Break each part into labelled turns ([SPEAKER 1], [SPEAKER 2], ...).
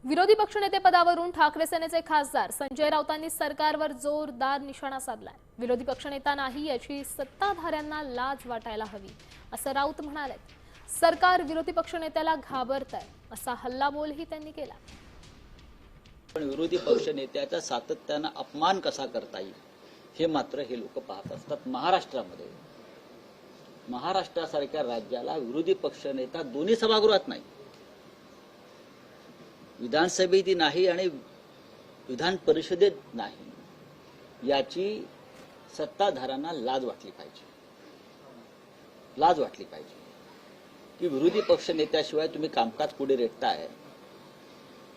[SPEAKER 1] विरोधी पक्षनेते पदावरून ठाकरे सेनेचे खासदार संजय राऊतांनी सरकारवर जोरदार निशाणा साधलाय। विरोधी पक्षनेता नाही याची सत्ताधाऱ्यांना लाज वाटायला हवी असं राऊत म्हणाले। सरकार विरोधी पक्षनेत्याला घाबरतंय असा हल्लाबोलही त्यांनी केला।
[SPEAKER 2] पण विरोधी पक्षनेत्याचा सातत्याने अपमान कसा करता येईल हे मात्र हे लोक पाहत असतात। महाराष्ट्रासारख्या राज्याला विरोधी पक्षनेता दोन्ही सभागृहात नाही, विधानसभेत नाही आणि विधान परिषदेत नाही, याची सत्ताधाऱ्यांना लाज वाटली पाहिजे की विरोधी पक्ष नेत्याशिवाय तुम्ही कामकाज पुढे रेटताय,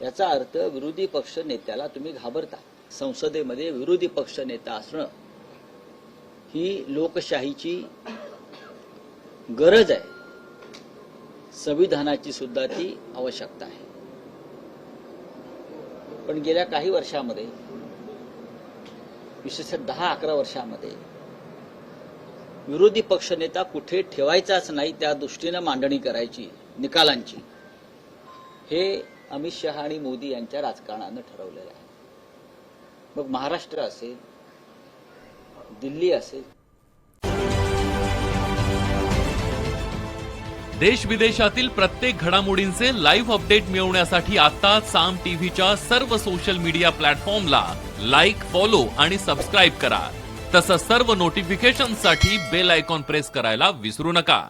[SPEAKER 2] याचा अर्थ विरोधी पक्ष नेत्याला तुम्ही घाबरता। संसदेमध्ये विरोधी पक्ष नेता असणं ही लोकशाहीची गरज आहे, संविधानाची सुद्धा ती आवश्यकता आहे। पण गेल्या काही वर्षांमध्ये, विशेषतः 10-11 वर्षांमध्ये विरोधी पक्षनेता कुठे ठेवायचाच नाही त्या दृष्टीने मांडणी करायची निकालांची, हे अमित शहा आणि मोदी यांच्या राजकारणाने ठरवलेलं आहे। मग महाराष्ट्र असेल, दिल्ली असेल,
[SPEAKER 3] देश विदेशातील प्रत्येक घडामोडींचे लाईव्ह अपडेट मिळवण्यासाठी आता साम टीव्हीच्या सर्व सोशल मीडिया प्लॅटफॉर्मला लाईक, फॉलो आणि सबस्क्राईब करा। तसंच सर्व नोटिफिकेशनसाठी बेल आयकॉन प्रेस करायला विसरू नका।